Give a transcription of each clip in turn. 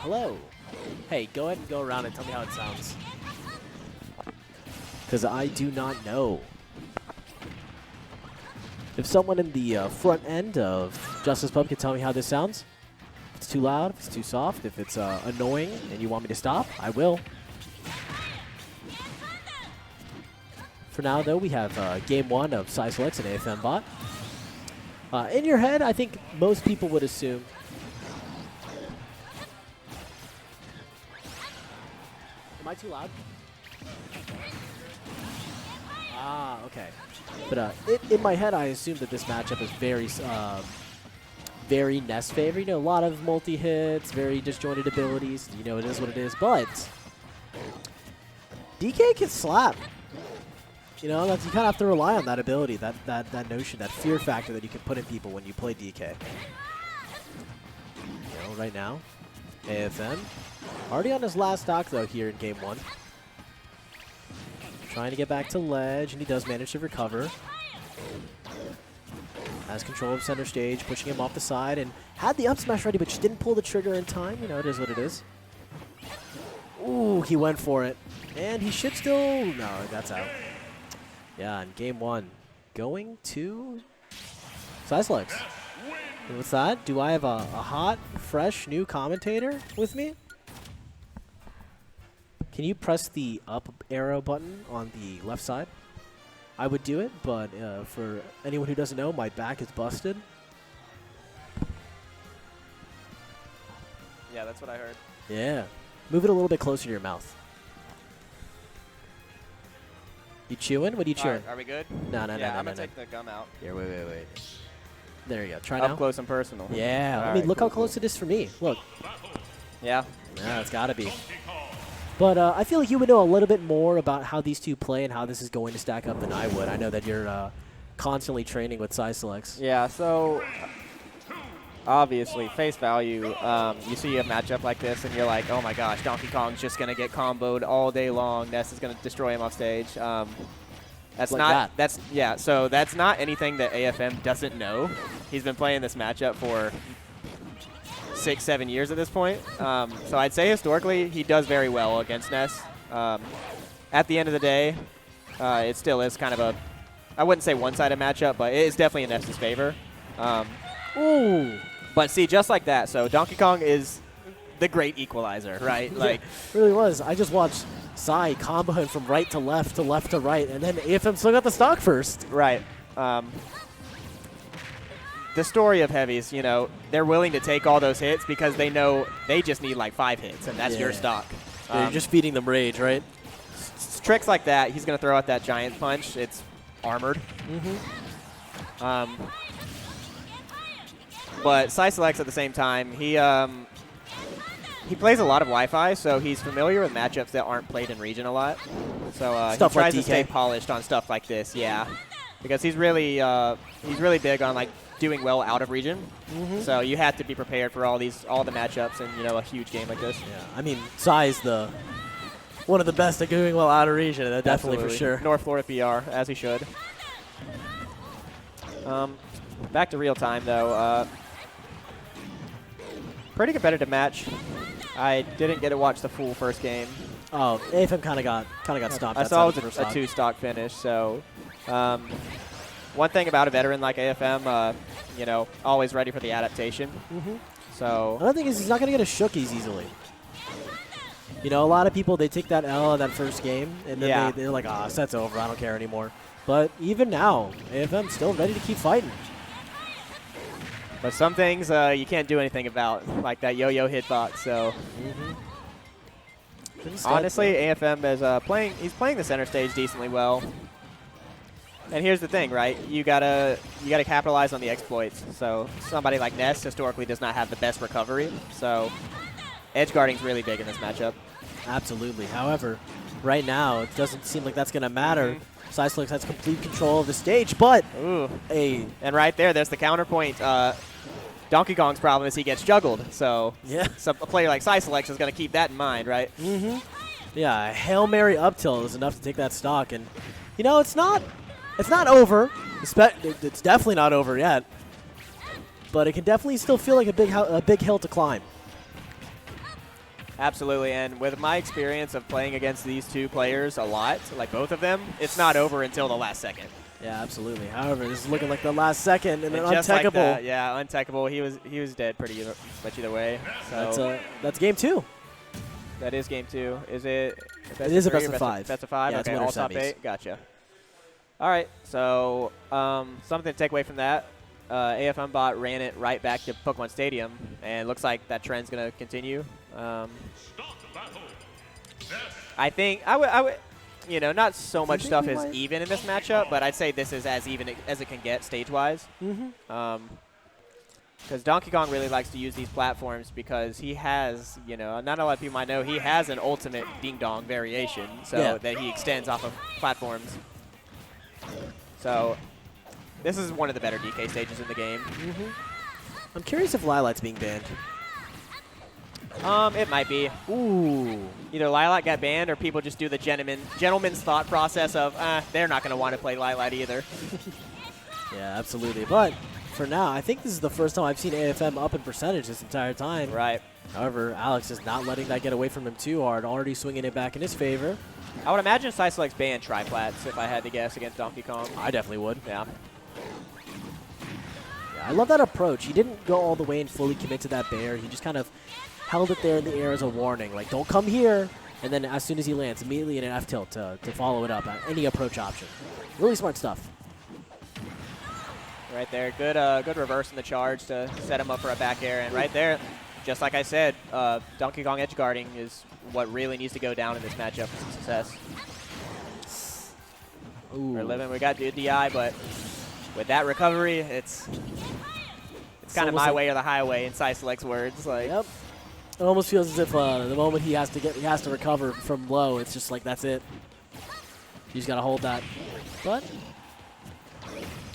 hello. Hey, go ahead and go around and tell me how it sounds. Because I do not know. If someone in the front end of Justice Pub could tell me how this sounds, if it's too loud, if it's too soft, if it's annoying and you want me to stop, I will. For now, though, we have game one of Cyclex and AFM bot. In your head, I think most people would assume. Am I too loud? Ah, okay. But in my head, I assume that this matchup is very Ness favored. You know, a lot of multi-hits, very disjointed abilities. You know, it is what it is. But DK can slap. You know, you kind of have to rely on that ability, that notion, that fear factor that you can put in people when you play DK. You know, right now, AFM already on his last stock, though, here in game one. Trying to get back to ledge, and he does manage to recover. Has control of center stage, pushing him off the side, and had the up smash ready, but just didn't pull the trigger in time. You know, it is what it is. Ooh, he went for it. And he should still... No, that's out. Yeah, in game one, going to Cyclex. And with that, do I have a hot, fresh, new commentator with me? Can you press the up arrow button on the left side? I would do it, but for anyone who doesn't know, my back is busted. Yeah, that's what I heard. Yeah. Move it a little bit closer to your mouth. You chewing? What are you chewing? Are we good? No. Yeah, I'm going to take the gum out. Here, wait. There you go. Try Up now. close and personal. Yeah. All I mean, right, look cool, how close it is for me. Look. Yeah. Yeah, it's got to be. But I feel like you would know a little bit more about how these two play and how this is going to stack up than I would. I know that you're constantly training with Cyclex. Yeah, so obviously, face value, you see a matchup like this and you're like, oh my gosh, Donkey Kong's just going to get comboed all day long. Ness is going to destroy him off stage. That's like not, that. so that's not anything that AFM doesn't know. He's been playing this matchup for 6-7 years at this point. So I'd say historically he does very well against Ness. At the end of the day, it still is kind of a, I wouldn't say one-sided matchup, but it is definitely in Ness's favor. Ooh. But see, just like that, so Donkey Kong is the great equalizer, right? Like, really was. I just watched Sai combo him from right to left to right, and then AFM still got the stock first. Right. The story of heavies, you know, they're willing to take all those hits because they know they just need like 5 hits, and that's your stock. Yeah, you're just feeding them rage, right? Tricks like that, he's going to throw out that giant punch. It's armored. But Cyclex at the same time, he plays a lot of Wi-Fi, so he's familiar with matchups that aren't played in region a lot. So he tries to stay polished on stuff like this, yeah, because he's really big on like doing well out of region. So you have to be prepared for all the matchups in a huge game like this. Yeah, I mean, Sai's one of the best at doing well out of region. That definitely for sure. North Florida PR, as he should. Back to real time though. Pretty competitive match. I didn't get to watch the full first game. Oh, AFM kind of got stopped. I saw it was a 2-stock finish. So, one thing about a veteran like AFM, always ready for the adaptation. So another thing is he's not going to get a shookies easily. You know, a lot of people, they take that L in that first game, and then they're like, set's over. I don't care anymore. But even now, AFM's still ready to keep fighting. But some things you can't do anything about, like that yo-yo hitbox. So honestly, AFM is he's playing the center stage decently well. And here's the thing, right? You gotta capitalize on the exploits. So somebody like Ness historically does not have the best recovery. So edge guarding's really big in this matchup. Absolutely. However, right now it doesn't seem like that's gonna matter. Cyclex has complete control of the stage, but and right there's the counterpoint. Donkey Kong's problem is he gets juggled, so a player like Cyclex is going to keep that in mind, right? Yeah, a Hail Mary up tilt is enough to take that stock, and it's not over. It's definitely not over yet, but it can definitely still feel like a big hill to climb. Absolutely, and with my experience of playing against these two players a lot, like both of them, it's not over until the last second. Yeah, absolutely. However, this is looking like the last second and an just like untechable. that, yeah, untechable. He was dead pretty much either way. So That's game 2. that is game 2. Is it? It is a three best or of 5. Best of 5. Yeah, it's okay, winner all top semis. 8. Gotcha. All right, so something to take away from that. AFM bot ran it right back to Pokemon Stadium, and looks like that trend's gonna continue. I think I would, you know, not so much stuff is even in this matchup, but I'd say this is as even as it can get stage-wise. Because Donkey Kong really likes to use these platforms because he has, you know, not a lot of people might know, he has an ultimate ding-dong variation, so that he extends off of platforms. So this is one of the better DK stages in the game. I'm curious if Lilat's being banned. It might be. Ooh. Either Lilat got banned or people just do the gentleman's thought process of, they're not going to want to play Lilat either. Yeah, absolutely. But for now, I think this is the first time I've seen AFM up in percentage this entire time. Right. However, Alex is not letting that get away from him too hard, already swinging it back in his favor. I would imagine Cyclex banned triplats if I had to guess against Donkey Kong. I definitely would. Yeah. I love that approach. He didn't go all the way and fully commit to that bear. He just kind of held it there in the air as a warning, like, don't come here. And then as soon as he lands, immediately in an F-tilt to follow it up at any approach option. Really smart stuff. Right there. Good good reverse in the charge to set him up for a back air. And right there, just like I said, Donkey Kong edge guarding is what really needs to go down in this matchup for success. Ooh. We're living. We got the DI, but with that recovery, it's kind of my way or the highway in Cyclex words. Like, yep. It almost feels as if the moment he has to recover from low, it's just like that's it. You just gotta hold that. But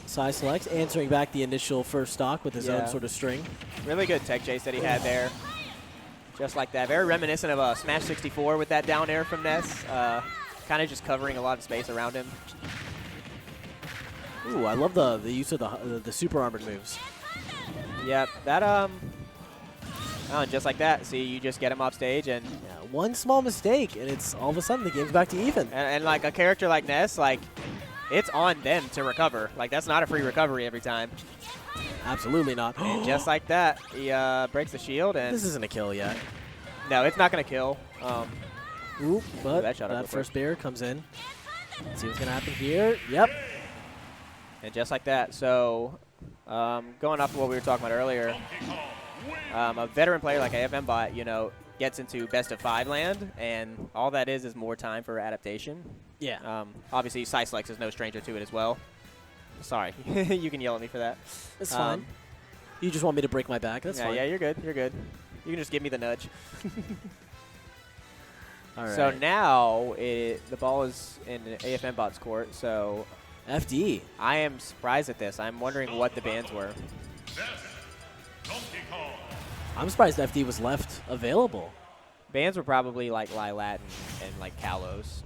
Cyclex answering back the initial first stock with his own sort of string. Really good tech chase that he had there. Just like that. Very reminiscent of a Smash 64 with that down air from Ness. Kind of just covering a lot of space around him. Ooh, I love the use of the super armored moves. Yep, that just like that. See, you just get him off stage, and one small mistake, and it's all of a sudden the game's back to even. And like a character like Ness, like it's on them to recover. Like that's not a free recovery every time. Absolutely not. And just like that, he breaks the shield, and this isn't a kill yet. No, it's not gonna kill. Ooh, but that first bear comes in. Let's see what's gonna happen here. Yep. And just like that, so going off of what we were talking about earlier, a veteran player like AFM bot, you know, gets into best of 5 land, and all that is more time for adaptation. Yeah. Obviously, Cyclex is no stranger to it as well. Sorry, you can yell at me for that. It's fine. You just want me to break my back. That's fine. Yeah, you're good. You're good. You can just give me the nudge. All right. So now the ball is in AFM bot's court. So FD. I am surprised at this. I'm wondering what the bans were. I'm surprised FD was left available. Bans were probably like Lilat and like Kalos.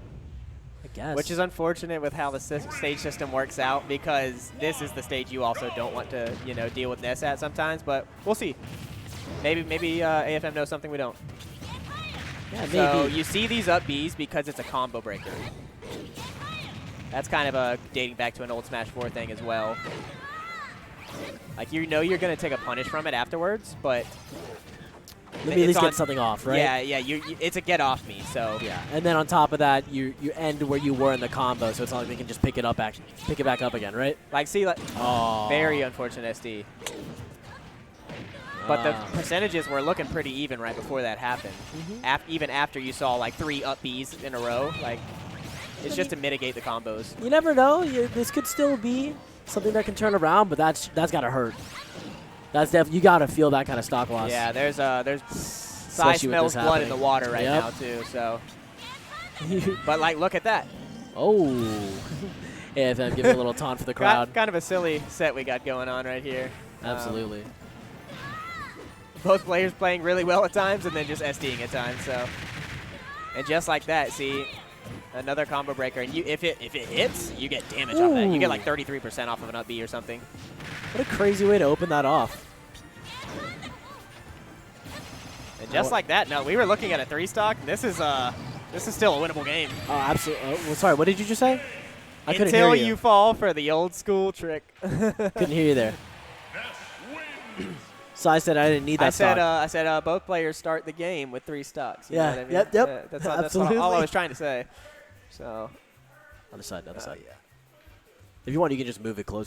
I guess. Which is unfortunate with how the stage system works out, because this is the stage you also don't want to, you know, deal with Ness at sometimes. But we'll see. Maybe AFM knows something we don't. Yeah, maybe. So you see these up Bs because it's a combo breaker. That's kind of dating back to an old Smash 4 thing as well. Like, you know you're going to take a punish from it afterwards, but let me at least get something off, right? Yeah, it's a get off me, so. Yeah, and then on top of that, you end where you were in the combo, so it's not like they can just pick it back up again, right? Like, see, like, very unfortunate SD. But the percentages were looking pretty even right before that happened. Even after you saw like 3 up Bs in a row, like, it's just to mitigate the combos. You never know. This could still be something that can turn around, but that's gotta hurt. That's definitely, you gotta feel that kind of stock loss. Yeah, there's Sai smells blood in the water right now too. So, but like, look at that. Oh, AFM giving a little taunt for the crowd. Kind of a silly set we got going on right here. Absolutely. Both players playing really well at times, and then just SDing at times. So, and just like that, see, another combo breaker, and if it hits, you get damage off that. You get like 33% off of an up B or something. What a crazy way to open that off. And just like that, no, we were looking at a 3-stock. This is still a winnable game. Oh, absolutely. Well, sorry, what did you just say? I couldn't Until hear you. you fall for the old school trick. Couldn't hear you there. So I said I didn't need that stock. I said both players start the game with 3 stocks. You know Yeah, what I mean? yep. That's Absolutely. all I was trying to say. So. Other side. Yeah. If you want, you can just move it closer.